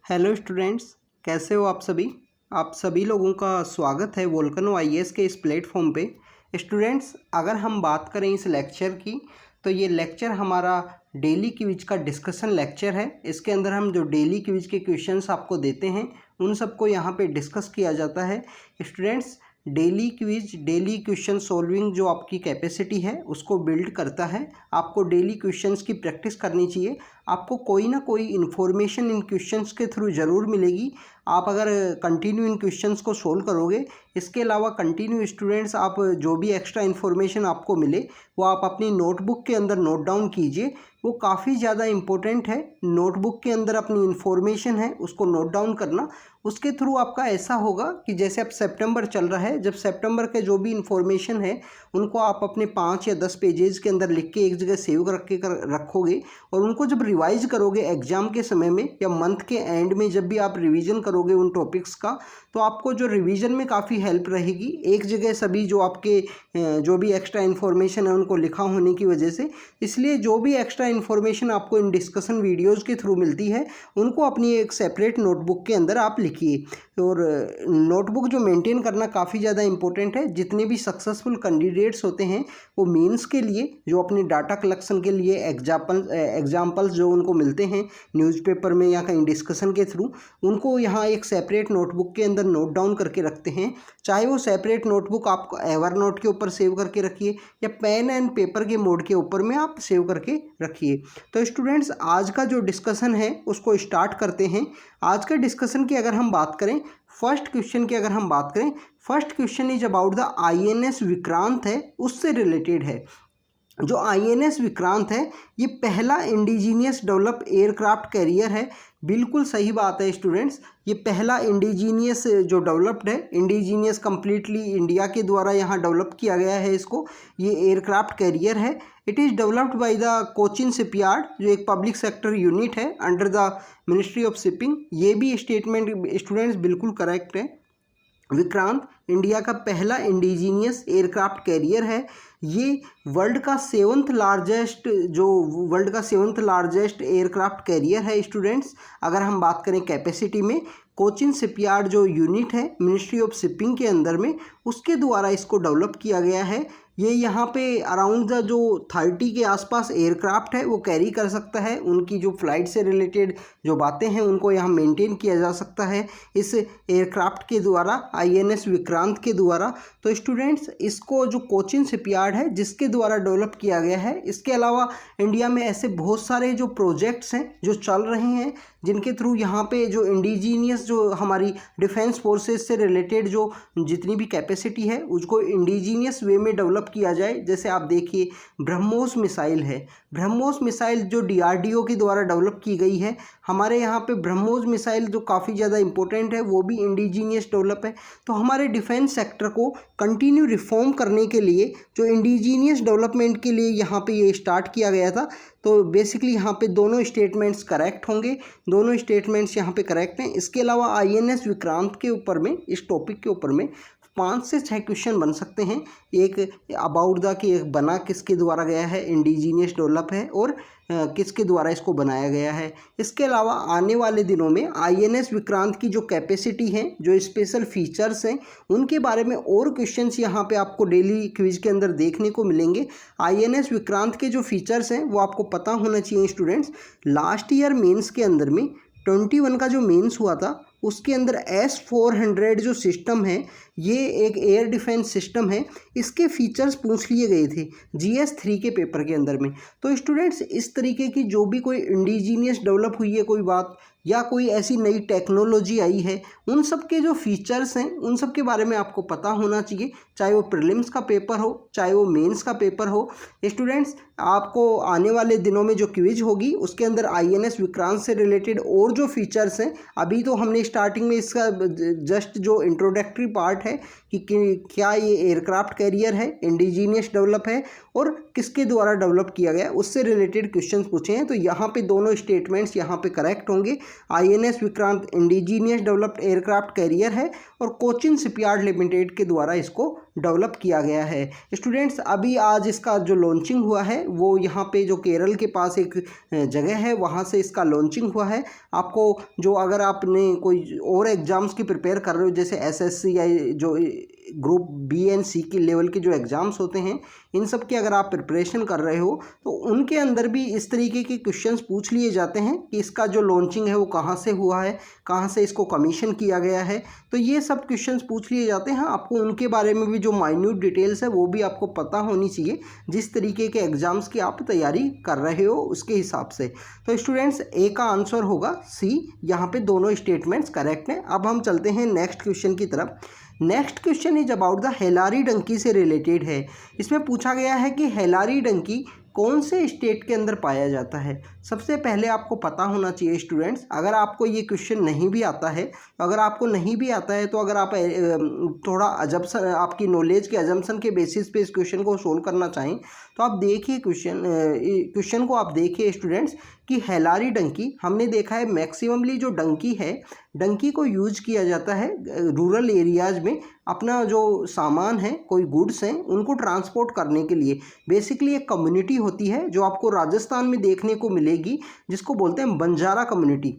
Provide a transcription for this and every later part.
Hello students, कैसे हो आप सभी लोगों का स्वागत है वोल्केनो आईएएस के इस प्लेटफॉर्म पे। स्टूडेंट्स, अगर हम बात करें इस लेक्चर की तो ये लेक्चर हमारा डेली क्विज का डिस्कशन लेक्चर है। इसके अंदर हम जो डेली क्विज के क्वेश्चंस आपको देते हैं उन सबको यहाँ पे डिस्कस किया जाता है। Students, daily quiz daily question solving जो आपकी कैपेसिटी है उसको बिल्ड करता है। आपको डेली क्वेश्चंस की प्रैक्टिस करनी चाहिए। आपको कोई ना कोई इन्फॉर्मेशन इन क्वेश्चंस के थ्रू ज़रूर मिलेगी। आप अगर कंटिन्यू इन क्वेश्चंस को सोल्व करोगे, इसके अलावा कंटिन्यू स्टूडेंट्स आप जो भी एक्स्ट्रा इन्फॉर्मेशन आपको मिले वो आप अपनी नोटबुक के अंदर नोट डाउन कीजिए। वो काफ़ी ज़्यादा इम्पोर्टेंट है। नोटबुक के अंदर अपनी इन्फॉर्मेशन है उसको नोट डाउन करना। उसके थ्रू आपका ऐसा होगा कि जैसे अब सितंबर चल रहा है, जब सितंबर के जो भी इन्फॉर्मेशन है उनको आप अपने 5 या 10 पेजेस के अंदर लिख के एक जगह सेव करके रखोगे और उनको जब रिवाइज करोगे एग्जाम के समय में या मंथ के एंड में जब भी आप रिवीजन करोगे उन टॉपिक्स का, तो आपको जो रिवीजन में काफ़ी हेल्प रहेगी। एक जगह सभी जो आपके जो भी एक्स्ट्रा इन्फॉर्मेशन है उनको लिखा होने की वजह से, इसलिए जो भी एक्स्ट्रा इन्फॉर्मेशन आपको इन डिस्कशन वीडियोज़ के थ्रू मिलती है उनको अपनी एक सेपरेट नोटबुक के अंदर आप लिखिए। और नोटबुक जो मेंटेन करना काफ़ी ज़्यादा इंपॉर्टेंट है। जितने भी सक्सेसफुल कैंडिडेट्स होते हैं वो मेंस के लिए जो अपने डाटा कलेक्शन के लिए एग्जाम्पल्स जो उनको मिलते हैं न्यूज़पेपर में या कहीं डिस्कशन के थ्रू, उनको यहाँ एक सेपरेट नोटबुक के अंदर नोट डाउन करके रखते हैं। चाहे वो सेपरेट नोटबुक आप एवर नोट के ऊपर सेव करके रखिए या पेन एंड पेपर के मोड के ऊपर में आप सेव करके रखिए। तो स्टूडेंट्स, आज का जो डिस्कशन है उसको स्टार्ट करते हैं। आज के डिस्कशन की अगर हम बात करें, फर्स्ट क्वेश्चन की अगर हम बात करें, first question is about the INS Vikrant है, उससे रिलेटेड है। जो आईएनएस विक्रांत है ये पहला इंडिजीनियस डेवलप एयरक्राफ्ट कैरियर है। बिल्कुल सही बात है स्टूडेंट्स, ये पहला इंडिजीनियस जो डेवलप्ड है, इंडिजीनियस कंप्लीटली इंडिया के द्वारा यहाँ डेवलप किया गया है इसको। ये एयरक्राफ्ट कैरियर है। It is developed by the Cochin shipyard, जो एक पब्लिक सेक्टर यूनिट है under the ministry of shipping. ये भी स्टेटमेंट स्टूडेंट्स बिल्कुल करेक्ट है। विक्रांत इंडिया का पहला इंडिजीनियस एयरक्राफ्ट कैरियर है। ये वर्ल्ड का सेवंथ लार्जेस्ट एयरक्राफ्ट कैरियर है स्टूडेंट्स। अगर हम बात करें कैपेसिटी में, कोचिन शिपयार्ड जो यूनिट है मिनिस्ट्री ऑफ शिपिंग के अंदर में, उसके द्वारा इसको डेवलप किया गया है। ये यहाँ पे अराउंड द जो 30 के आसपास एयरक्राफ्ट है वो कैरी कर सकता है। उनकी जो फ्लाइट से रिलेटेड जो बातें हैं उनको यहाँ मेंटेन किया जा सकता है इस एयरक्राफ्ट के द्वारा, आईएनएस विक्रांत के द्वारा। तो स्टूडेंट्स, इसको जो कोचिन शिपयार्ड है जिसके द्वारा डेवलप किया गया है। इसके अलावा इंडिया में ऐसे बहुत सारे जो प्रोजेक्ट्स हैं जो चल रहे हैं जिनके थ्रू यहाँ पे जो इंडिजीनियस जो हमारी डिफेंस फोर्सेस से रिलेटेड जो जितनी भी कैपेसिटी है उसको इंडिजीनियस वे में डेवलप किया जाए। जैसे आप देखिए ब्रह्मोस मिसाइल है। ब्रह्मोस मिसाइल जो डीआरडीओ के द्वारा डेवलप की गई है। हमारे यहाँ पे ब्रह्मोस मिसाइल जो काफ़ी ज़्यादा इंपॉर्टेंट है वो भी इंडिजीनियस डेवलप है। तो हमारे डिफेंस सेक्टर को कंटिन्यू रिफॉर्म करने के लिए जो इंडिजीनियस डेवलपमेंट के लिए यहाँ पे ये स्टार्ट किया गया था। तो बेसिकली यहाँ पे दोनों स्टेटमेंट्स करेक्ट होंगे, दोनों स्टेटमेंट्स यहाँ पे करेक्ट हैं। इसके अलावा आईएनएस विक्रांत के ऊपर में, इस टॉपिक के ऊपर में 5 से 6 क्वेश्चन बन सकते हैं। एक अबाउट द कि एक बना किसके द्वारा गया है, इंडिजीनियस डेवलप है, और किसके द्वारा इसको बनाया गया है। इसके अलावा आने वाले दिनों में आईएनएस विक्रांत की जो कैपेसिटी है, जो स्पेशल फीचर्स हैं, उनके बारे में और क्वेश्चंस यहाँ पे आपको डेली क्विज के अंदर देखने को मिलेंगे। आईएनएस विक्रांत के जो फीचर्स हैं वो आपको पता होना चाहिए स्टूडेंट्स। लास्ट ईयर मेंस के अंदर में 21 का जो मेंस हुआ था उसके अंदर S-400 जो सिस्टम है, ये एक एयर डिफेंस सिस्टम है। इसके फीचर्स पूछ लिए गए थे GS3 के पेपर के अंदर में। तो स्टूडेंट्स, इस तरीके की जो भी कोई इंडिजीनियस डेवलप हुई है कोई बात या कोई ऐसी नई टेक्नोलॉजी आई है, उन सब के जो फीचर्स हैं उन सब के बारे में आपको पता होना चाहिए, चाहे वो प्रीलिम्स का पेपर हो चाहे वो मेंस का पेपर हो। स्टूडेंट्स, आपको आने वाले दिनों में जो क्विज होगी उसके अंदर आईएनएस विक्रांत से रिलेटेड और जो फीचर्स हैं, अभी तो हमने स्टार्टिंग में इसका जस्ट जो इंट्रोडक्टरी पार्ट है कि क्या ये एयरक्राफ्ट कैरियर है, इंडिजीनियस डेवलप है और किसके द्वारा डेवलप किया गया उससे रिलेटेड क्वेश्चन पूछे हैं। तो यहाँ पे दोनों स्टेटमेंट्स यहाँ पे करेक्ट होंगे। INS Vikrant indigenous developed aircraft carrier है और कोचिन शिपयार्ड लिमिटेड के द्वारा इसको डेवलप किया गया है। स्टूडेंट्स अभी आज इसका जो लॉन्चिंग हुआ है वो यहाँ पे जो केरल के पास एक जगह है वहाँ से इसका लॉन्चिंग हुआ है। आपको जो अगर आपने कोई और एग्ज़ाम्स की प्रिपेयर कर रहे हो जैसे SSC या जो ग्रुप B एंड C की लेवल के जो एग्ज़ाम्स होते हैं इन सब की अगर आप प्रिपरेशन कर रहे हो तो उनके अंदर भी इस तरीके के क्वेश्चंस पूछ लिए जाते हैं कि इसका जो लॉन्चिंग है वो कहाँ से हुआ है, कहाँ से इसको कमीशन किया गया है। तो ये सब क्वेश्चंस पूछ लिए जाते हैं। आपको उनके बारे में भी जो माइन्यूट डिटेल्स है वो भी आपको पता होनी चाहिए जिस तरीके के एग्ज़ाम्स की आप तैयारी कर रहे हो उसके हिसाब से। तो स्टूडेंट्स A का आंसर होगा C। यहाँ पे दोनों स्टेटमेंट्स करेक्ट हैं। अब हम चलते हैं नेक्स्ट क्वेश्चन की तरफ। Next question is about the Halari donkey से रिलेटेड है। इसमें पूछा गया है कि हेलारी डंकी कौन से स्टेट के अंदर पाया जाता है। सबसे पहले आपको पता होना चाहिए स्टूडेंट्स, अगर आपको ये क्वेश्चन नहीं भी आता है तो अगर आपको नहीं भी आता है तो अगर आप थोड़ा अजम्पशन आपकी नॉलेज के अजम्पशन के बेसिस पे इस क्वेश्चन को सोल्व करना चाहें तो आप देखिए क्वेश्चन को आप देखिए स्टूडेंट्स कि हेलारी डंकी हमने देखा है मैक्सिममली जो डंकी है डंकी को यूज किया जाता है रूरल एरियाज़ में अपना जो सामान है कोई गुड्स हैं उनको ट्रांसपोर्ट करने के लिए। बेसिकली एक कम्युनिटी होती है जो आपको राजस्थान में देखने को मिलेगी जिसको बोलते हैं बंजारा कम्युनिटी।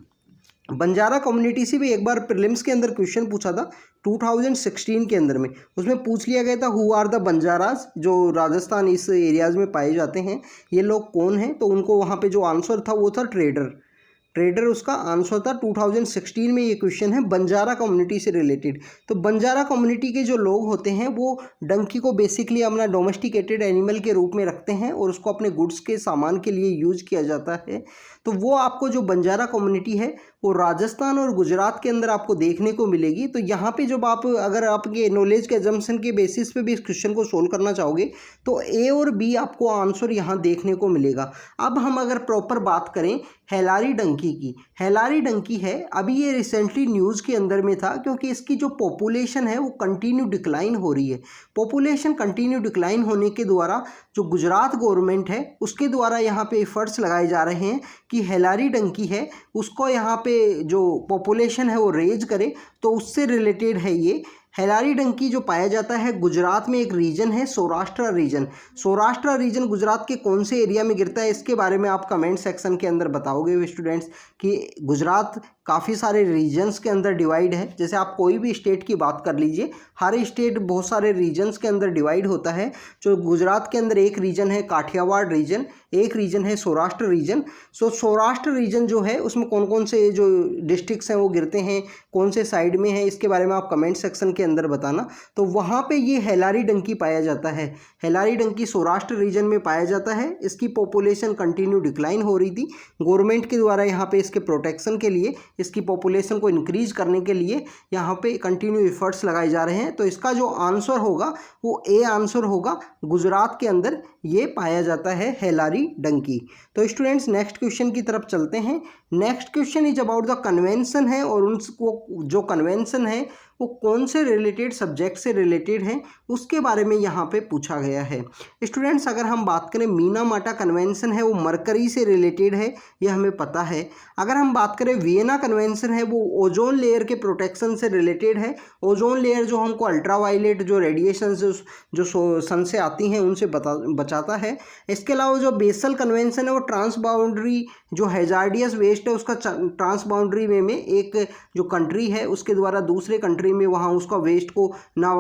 बंजारा कम्युनिटी से भी एक बार प्रीलिम्स के अंदर क्वेश्चन पूछा था 2016 के अंदर में, उसमें पूछ लिया गया था हु आर द बंजारास, जो राजस्थान इस एरियाज़ में पाए जाते हैं ये लोग कौन हैं। तो उनको वहाँ पे जो आंसर था वो था ट्रेडर उसका आंसर था। 2016 में ये क्वेश्चन है बंजारा कम्युनिटी से रिलेटेड। तो बंजारा कम्युनिटी के जो लोग होते हैं वो डंकी को बेसिकली अपना डोमेस्टिकेटेड एनिमल के रूप में रखते हैं और उसको अपने गुड्स के सामान के लिए यूज किया जाता है। तो वो आपको जो बंजारा कम्युनिटी है वो राजस्थान और गुजरात के अंदर आपको देखने को मिलेगी। तो यहाँ पे जब आप अगर आपके नॉलेज के एजम्पशन के बेसिस पे भी इस क्वेश्चन को सोल्व करना चाहोगे तो A और B आपको आंसर यहाँ देखने को मिलेगा। अब हम अगर प्रॉपर बात करें हेलारी डंकी की, हेलारी डंकी है अभी ये रिसेंटली न्यूज़ के अंदर में था क्योंकि इसकी जो पॉपुलेशन है वो कंटिन्यू डिक्लाइन हो रही है। पॉपुलेशन कंटिन्यू डिक्लाइन होने के द्वारा जो गुजरात गवर्नमेंट है उसके द्वारा यहाँ पे एफर्ट्स लगाए जा रहे हैं कि हेलारी डंकी है उसको यहाँ पे जो पॉपुलेशन है वो रेज करे। तो उससे रिलेटेड है ये हेलारी डंकी जो पाया जाता है गुजरात में एक रीजन है सौराष्ट्र रीजन। सौराष्ट्र रीजन गुजरात के कौन से एरिया में गिरता है इसके बारे में आप कमेंट सेक्शन के अंदर बताओगे स्टूडेंट्स कि गुजरात काफ़ी सारे रीजन्स के अंदर डिवाइड है। जैसे आप कोई भी स्टेट की बात कर लीजिए, हर स्टेट बहुत सारे रीजन्स के अंदर डिवाइड होता है। जो गुजरात के अंदर एक रीजन है काठियावाड़ रीजन, एक रीजन है सौराष्ट्र रीजन। सो सौराष्ट्र रीजन जो है उसमें कौन कौन से जो डिस्ट्रिक्ट्स हैं वो गिरते हैं, कौन से साइड में है, इसके बारे में आप कमेंट सेक्शन के अंदर बताना। तो वहाँ पे ये हेलारी डंकी पाया जाता है। हेलारी डंकी सौराष्ट्र रीजन में पाया जाता है। इसकी पॉपुलेशन कंटिन्यू डिक्लाइन हो रही थी। गवर्नमेंट के द्वारा यहाँ पे इसके प्रोटेक्शन के लिए, इसकी पॉपुलेशन को इंक्रीज करने के लिए यहाँ पे कंटिन्यू एफर्ट्स लगाए जा रहे हैं। तो इसका जो आंसर होगा वो A आंसर होगा। गुजरात के अंदर ये पाया जाता है हेलारी डंकी। तो स्टूडेंट्स नेक्स्ट क्वेश्चन की तरफ चलते हैं। Next question is about the convention है और उनको जो कन्वेंशन है वो कौन से रिलेटेड सब्जेक्ट से रिलेटेड है उसके बारे में यहाँ पे पूछा गया है। स्टूडेंट्स अगर हम बात करें मीना-माटा कन्वेंशन है वो मरकरी से रिलेटेड है, ये हमें पता है। अगर हम बात करें वियना कन्वेंशन है वो ओजोन लेयर के प्रोटेक्शन से रिलेटेड है। ओजोन लेयर जो हमको अल्ट्रावायलेट जो रेडिएशन जो सन से आती हैं उनसे बचाता है। इसके अलावा जो बेसल कन्वेंशन है वो ट्रांस बाउंड्री जो हैजार्डियस वेस्ट है उसका ट्रांस बाउंड्री वे में एक जो कंट्री है उसके द्वारा दूसरे कंट्री में वहाँ उसका वेस्ट को ना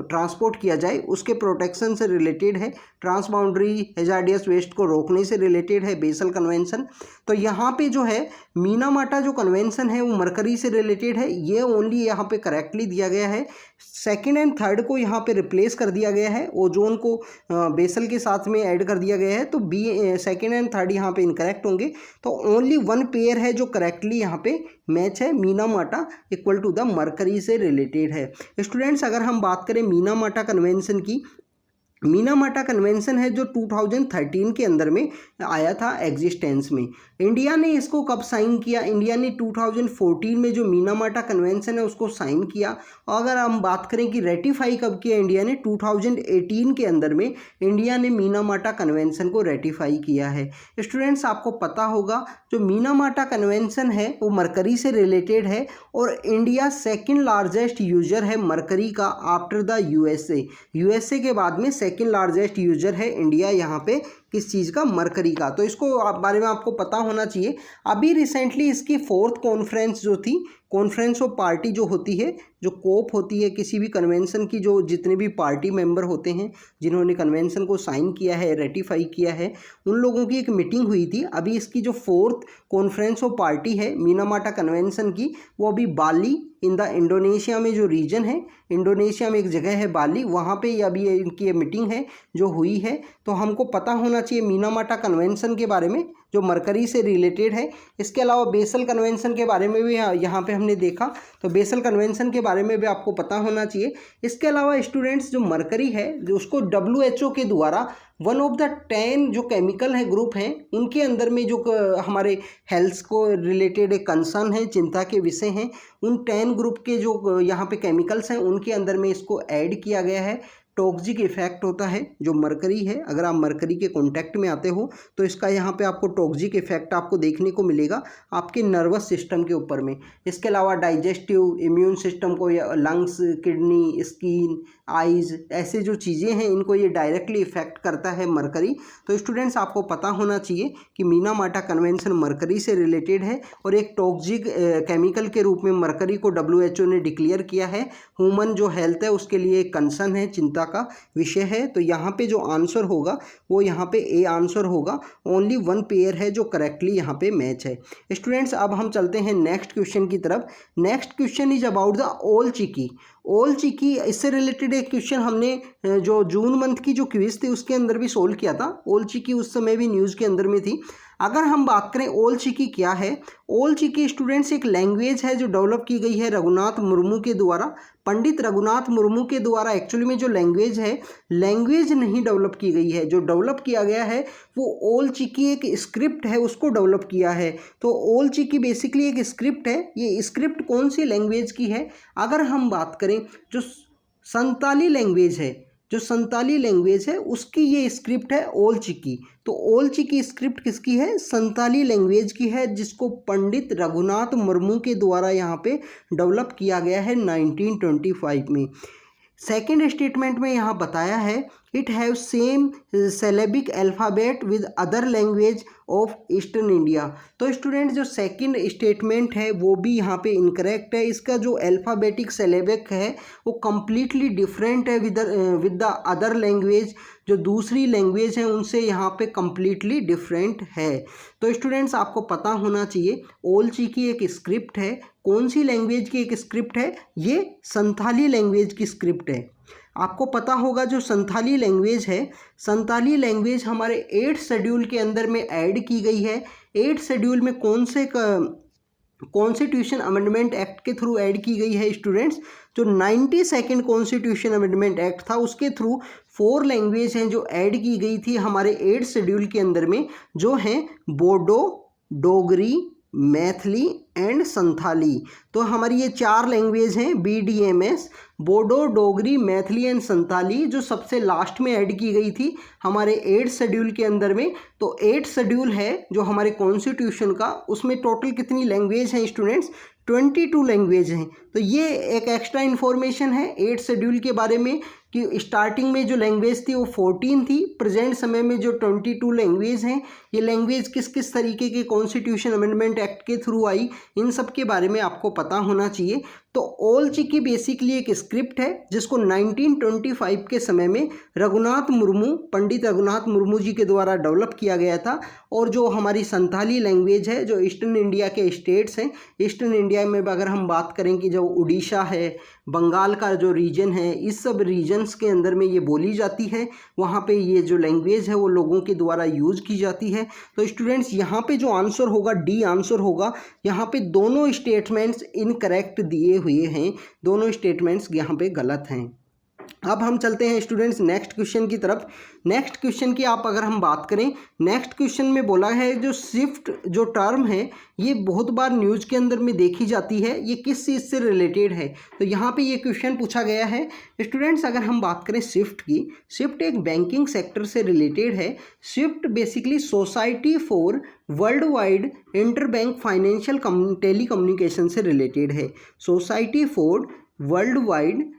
ट्रांसपोर्ट किया जाए उसके प्रोटेक्शन से रिलेटेड है। ट्रांस बाउंड्री हैजार्डियस वेस्ट को रोकने से रिलेटेड है बेसल कन्वेंशन। तो यहाँ पे जो है मीना-माटा जो कन्वेंशन है वो मरकरी से रिलेटेड है, ये ओनली यहाँ पे करेक्टली दिया गया है। सेकंड एंड थर्ड को यहाँ पे रिप्लेस कर दिया गया है, ओजोन को बेसल के साथ में ऐड कर दिया गया है। तो बी सेकंड एंड थर्ड यहाँ पे इनकरेक्ट होंगे। तो ओनली वन पेयर है जो करेक्टली यहाँ पे मैच है, मीना-माटा इक्वल टू द मरकरी से रिलेटेड है। स्टूडेंट्स अगर हम बात करें मीना-माटा कन्वेंशन की, मीना-माटा कन्वेंशन है जो 2013 के अंदर में आया था एग्जिस्टेंस में। इंडिया ने इसको कब साइन किया? इंडिया ने 2014 में जो मीनामाटा कन्वेंशन है उसको साइन किया। और अगर हम बात करें कि रेटिफाई कब किया इंडिया ने, 2018 के अंदर में इंडिया ने मीनामाटा कन्वेंशन को रेटिफाई किया है। स्टूडेंट्स, आपको पता होगा जो मीनामाटा कन्वेंशन है वो मरकरी से रिलेटेड है और इंडिया सेकेंड लार्जेस्ट यूजर है मरकरी का आफ्टर द यूएसए के बाद में सेकेंड लार्जेस्ट यूजर है इंडिया यहाँ पे किस चीज़ का? मरकरी का। तो इसको बारे में आपको पता होना चाहिए। अभी रिसेंटली इसकी 4th कॉन्फ्रेंस जो थी, कॉन्फ्रेंस ऑफ पार्टी जो होती है, जो कोप होती है किसी भी कन्वेंशन की, जो जितने भी पार्टी मेंबर होते हैं जिन्होंने कन्वेंशन को साइन किया है, रेटिफाई किया है, उन लोगों की एक मीटिंग हुई थी। अभी इसकी जो 4th कॉन्फ्रेंस ऑफ पार्टी है मीनामाटा कन्वेंशन की, वो अभी बाली इन द इंडोनेशिया में जो रीजन है, इंडोनेशिया में एक जगह है बाली, वहाँ पे अभी इनकी ये मीटिंग है जो हुई है। तो हमको पता होना चाहिए मीनामाटा कन्वेंशन के बारे में जो मरकरी से रिलेटेड है। इसके अलावा बेसल कन्वेंशन के बारे में भी यहाँ पे हमने देखा, तो बेसल कन्वेंशन के बारे में भी आपको पता होना चाहिए। इसके अलावा स्टूडेंट्स, जो मरकरी है जो उसको WHO के द्वारा वन ऑफ द 10 जो केमिकल है ग्रुप हैं उनके अंदर में जो हमारे हेल्थ को रिलेटेड एक कंसर्न है, चिंता के विषय हैं, उन 10 ग्रुप के जो यहाँ पे केमिकल्स हैं उनके अंदर में इसको ऐड किया गया है। टॉक्सिक इफेक्ट होता है जो मरकरी है, अगर आप मरकरी के कांटेक्ट में आते हो तो इसका यहाँ पे आपको टॉक्सिक इफेक्ट आपको देखने को मिलेगा आपके नर्वस सिस्टम के ऊपर में। इसके अलावा डाइजेस्टिव, इम्यून सिस्टम को, या लंग्स, किडनी, स्किन, आइज़, ऐसे जो चीज़ें हैं इनको ये डायरेक्टली इफेक्ट करता है मरकरी। तो स्टूडेंट्स, आपको पता होना चाहिए कि मीनामाटा कन्वेंशन मरकरी से रिलेटेड है और एक टॉक्सिक केमिकल के रूप में मरकरी को WHO ने डिक्लेयर किया है। ह्यूमन जो हेल्थ है उसके लिए एक कंसर्न है, चिंता का विषय है। तो यहाँ पे जो आंसर होगा वो यहाँ पे ए आंसर होगा। ओनली 1 पेयर है जो करेक्टली यहाँ पे मैच है। स्टूडेंट्स, अब हम चलते हैं नेक्स्ट क्वेश्चन की तरफ। Next question is about the Ol Chiki. ओल चिकी, इससे रिलेटेड एक क्वेश्चन हमने जो जून मंथ की जो क्विज थी उसके अंदर भी सोल्व किया था। ओल चिकी उस समय भी न्यूज़ के अंदर में थी। अगर हम बात करें ओल चिकी क्या है, ओल चिकी स्टूडेंट्स एक लैंग्वेज है जो डेवलप की गई है रघुनाथ मुर्मू के द्वारा। पंडित रघुनाथ मुर्मू के द्वारा एक्चुअली में जो लैंग्वेज है, लैंग्वेज नहीं डेवलप की गई है, जो डेवलप किया गया है वो ओल चिकी एक स्क्रिप्ट है, उसको डेवलप किया है। तो ओल चिकी बेसिकली एक स्क्रिप्ट है। ये स्क्रिप्ट कौन सी लैंग्वेज की है? अगर हम बात करें जो संताली लैंग्वेज है, जो संताली लैंग्वेज है उसकी ये स्क्रिप्ट है ओल चिकी। तो ओल चिकी स्क्रिप्ट किसकी है? संताली लैंग्वेज की है, जिसको पंडित रघुनाथ मुर्मू के द्वारा यहाँ पे डेवलप किया गया है 1925 में। सेकेंड स्टेटमेंट में यहाँ बताया है it have same syllabic alphabet with other language of eastern India. तो स्टूडेंट, जो सेकंड स्टेटमेंट है वो भी यहाँ पे इनकरेक्ट है। इसका जो अल्फ़ाबेटिक सिलेबिक है वो कम्प्लीटली डिफरेंट है विद द अदर लैंग्वेज। जो दूसरी लैंग्वेज है उनसे यहाँ पे कम्प्लीटली डिफरेंट है। तो स्टूडेंट्स, आपको पता होना चाहिए ओल चिकी एक स्क्रिप्ट है। कौन सी लैंग्वेज की एक स्क्रिप्ट है? ये संथाली लैंग्वेज की स्क्रिप्ट है। आपको पता होगा जो संथाली लैंग्वेज है, संथाली लैंग्वेज हमारे 8th शेड्यूल के अंदर में ऐड की गई है। 8th शेड्यूल में कौन से कॉन्स्टिट्यूशन अमेंडमेंट एक्ट के थ्रू ऐड की गई है स्टूडेंट्स? जो 92nd कॉन्स्टिट्यूशन अमेंडमेंट एक्ट था उसके थ्रू 4 लैंग्वेज हैं जो ऐड की गई थी हमारे 8th शेड्यूल के अंदर में, जो हैं बोडो, डोगरी, मैथिली एंड संथाली। तो हमारी ये 4 लैंग्वेज हैं BDMS, बोडो, डोगरी, मैथिली एंड संथाली, जो सबसे लास्ट में ऐड की गई थी हमारे 8th शेड्यूल के अंदर में। तो 8th शेड्यूल है जो हमारे कॉन्स्टिट्यूशन का, उसमें टोटल कितनी लैंग्वेज हैं स्टूडेंट्स? 22 लैंग्वेज हैं। तो ये एक एक्स्ट्रा इन्फॉर्मेशन है 8th शेड्यूल के बारे में कि स्टार्टिंग में जो लैंग्वेज थी वो 14 थी, प्रेजेंट समय में जो 22 लैंग्वेज हैं, ये लैंग्वेज किस किस तरीके के कॉन्स्टिट्यूशन अमेंडमेंट एक्ट के थ्रू आई, इन सब के बारे में आपको पता होना चाहिए। तो ओल चिकी बेसिकली एक स्क्रिप्ट है जिसको 1925 के समय में रघुनाथ मुर्मू, पंडित रघुनाथ मुर्मू जी के द्वारा डेवलप किया गया था। और जो हमारी संथाली लैंग्वेज है, जो ईस्टर्न इंडिया के स्टेट्स हैं, ईस्टर्न इंडिया में अगर हम बात करें कि जो उड़ीसा है, बंगाल का जो रीजन है, इस सब रीजन्स के अंदर में ये बोली जाती है। वहाँ पे ये जो लैंग्वेज है वो लोगों के द्वारा यूज़ की जाती है। तो स्टूडेंट्स, यहाँ पे जो आंसर होगा डी आंसर होगा। यहाँ पे दोनों स्टेटमेंट्स इनकरेक्ट दिए हुए हैं, दोनों स्टेटमेंट्स यहाँ पे गलत हैं। अब हम चलते हैं स्टूडेंट्स नेक्स्ट क्वेश्चन की तरफ। नेक्स्ट क्वेश्चन की आप अगर हम बात करें, नेक्स्ट क्वेश्चन में बोला है जो शिफ्ट जो टर्म है ये बहुत बार न्यूज़ के अंदर में देखी जाती है, ये किस चीज़ से रिलेटेड है? तो यहाँ पे ये क्वेश्चन पूछा गया है स्टूडेंट्स। अगर हम बात करें शिफ्ट की, शिफ्ट एक बैंकिंग सेक्टर से रिलेटेड है। SWIFT basically society for worldwide interbank financial telecommunication से रिलेटेड है। Society for worldwide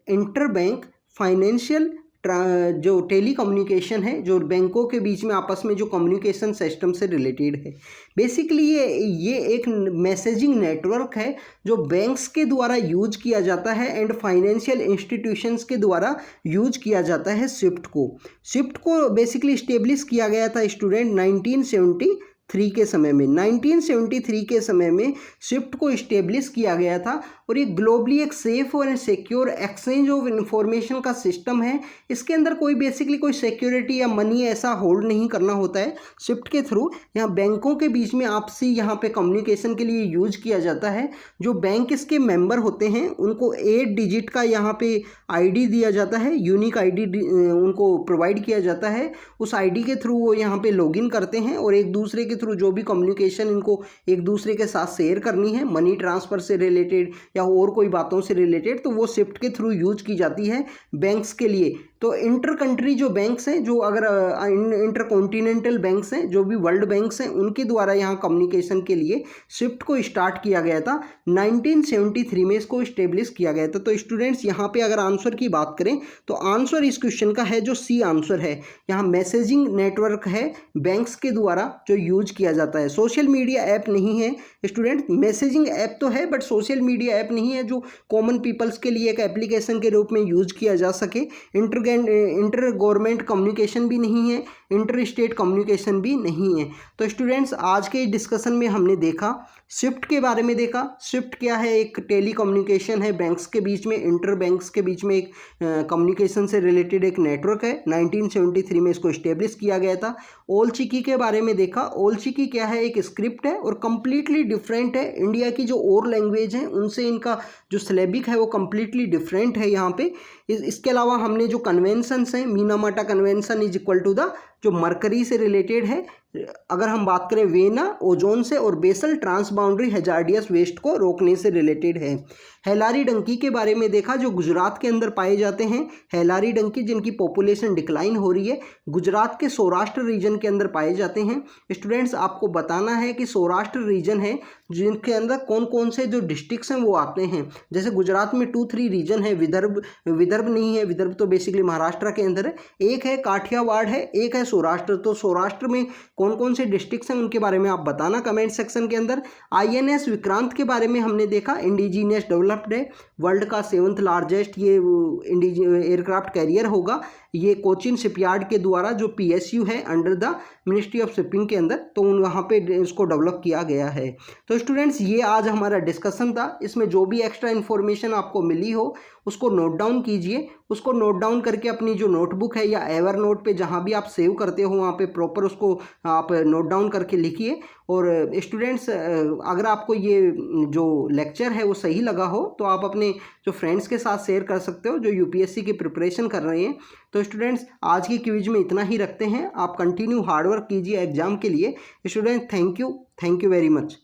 interbank financial जो टेली कम्युनिकेशन है, जो बैंकों के बीच में आपस में जो कम्युनिकेशन सिस्टम से रिलेटेड है। बेसिकली ये एक मैसेजिंग नेटवर्क है जो बैंक्स के द्वारा यूज किया जाता है एंड फाइनेंशियल इंस्टीट्यूशंस के द्वारा यूज किया जाता है। स्विफ्ट को बेसिकली इस्टेब्लिश किया गया था स्टूडेंट 1973 के समय में। 1973 के समय में स्विफ्ट को इस्टेब्लिश किया गया था और ये ग्लोबली एक सेफ और सिक्योर एक्सचेंज ऑफ इंफॉर्मेशन का सिस्टम है। इसके अंदर कोई बेसिकली कोई सिक्योरिटी या मनी ऐसा होल्ड नहीं करना होता है। स्विफ्ट के थ्रू यहाँ बैंकों के बीच में आपसी यहाँ पे कम्युनिकेशन के लिए यूज किया जाता है। जो बैंक इसके मेंबर होते हैं उनको 8 डिजिट का यहाँ पे आईडी दिया जाता है, यूनिक आईडी उनको प्रोवाइड किया जाता है। उस आईडी के थ्रू वो यहाँ पे लॉगिन करते हैं और एक दूसरे के थ्रू जो भी कम्युनिकेशन इनको एक दूसरे के साथ शेयर करनी है, मनी ट्रांसफ़र से रिलेटेड या और कोई बातों से रिलेटेड, तो वो स्विफ्ट के थ्रू यूज की जाती है बैंक्स के लिए। तो इंटर कंट्री जो बैंक्स हैं, जो अगर इंटर कॉन्टिनेंटल बैंक्स हैं, जो भी वर्ल्ड बैंक्स हैं, उनके द्वारा यहाँ कम्युनिकेशन के लिए स्विफ्ट को स्टार्ट किया गया था। 1973 में इसको इस्टेब्लिश किया गया था। तो स्टूडेंट्स यहाँ पे अगर आंसर की बात करें तो आंसर इस क्वेश्चन का है जो सी आंसर है। यहाँ मैसेजिंग नेटवर्क है बैंक्स के द्वारा जो यूज किया जाता है। सोशल मीडिया ऐप नहीं है स्टूडेंट, मैसेजिंग ऐप तो है बट सोशल मीडिया ऐप नहीं है जो कॉमन पीपल्स के लिए एक एप्लीकेशन के रूप में यूज किया जा सके। इंटर गवर्नमेंट कम्युनिकेशन भी नहीं है, इंटर स्टेट कम्युनिकेशन भी नहीं है। तो स्टूडेंट्स आज के डिस्कशन में हमने देखा स्विफ्ट के बारे में देखा। स्विफ्ट क्या है? एक टेली कम्युनिकेशन है बैंक्स के बीच में, इंटर बैंक्स के बीच में एक कम्युनिकेशन से रिलेटेड एक नेटवर्क है। 1973 में इसको इस्टेब्लिश किया गया था। ओलचिकी के बारे में देखा। ओलचिकी क्या है? एक स्क्रिप्ट है और कम्प्लीटली डिफरेंट है। इंडिया की जो और लैंग्वेज हैं उनसे इनका जो सिलेबिक है वो कम्प्लीटली डिफरेंट है यहाँ पे। इसके अलावा हमने जो कन्वेंशंस हैं, Minamata convention is equal to the जो मरकरी से रिलेटेड है। अगर हम बात करें वेना ओजोन से और बेसल ट्रांसबाउंड्री हैजार्डियस वेस्ट को रोकने से रिलेटेड है। हेलारी डंकी के बारे में देखा जो गुजरात के अंदर पाए जाते हैं। हेलारी डंकी जिनकी पॉपुलेशन डिक्लाइन हो रही है, गुजरात के सौराष्ट्र रीजन के अंदर पाए जाते हैं। स्टूडेंट्स आपको बताना है कि सौराष्ट्र रीजन है जिनके अंदर कौन कौन से जो डिस्ट्रिक्ट्स हैं वो आते हैं। जैसे गुजरात में 2-3 रीजन है। विदर्भ नहीं है, विदर्भ तो बेसिकली महाराष्ट्र के अंदर है। एक है काठियावाड़ है, एक है सौराष्ट्र। तो सौराष्ट्र में कौन कौन से डिस्ट्रिक्ट्स हैं उनके बारे में आप बताना कमेंट सेक्शन के अंदर। INS विक्रांत के बारे में हमने देखा, इंडिजीनियस डेवलप्ड है, वर्ल्ड का 7th लार्जेस्ट ये एयरक्राफ्ट कैरियर होगा। ये कोचिन शिपयार्ड के द्वारा जो PSU है under the ministry of shipping के अंदर, तो वहाँ पे इसको डेवलप किया गया है। तो स्टूडेंट्स ये आज हमारा डिस्कशन था। इसमें जो भी एक्स्ट्रा इन्फॉर्मेशन आपको मिली हो उसको नोट डाउन कीजिए। उसको नोट डाउन करके अपनी जो नोटबुक है या एवर नोट पे जहाँ भी आप सेव करते हो वहाँ पे प्रॉपर उसको आप नोट डाउन करके लिखिए। और स्टूडेंट्स अगर आपको ये जो लेक्चर है वो सही लगा हो तो आप अपने जो फ्रेंड्स के साथ शेयर कर सकते हो जो UPSC की प्रिपरेशन कर रहे हैं। तो स्टूडेंट्स आज की क्विज में इतना ही रखते हैं। आप कंटिन्यू हार्डवर्क कीजिए एग्जाम के लिए। Student thank you very much.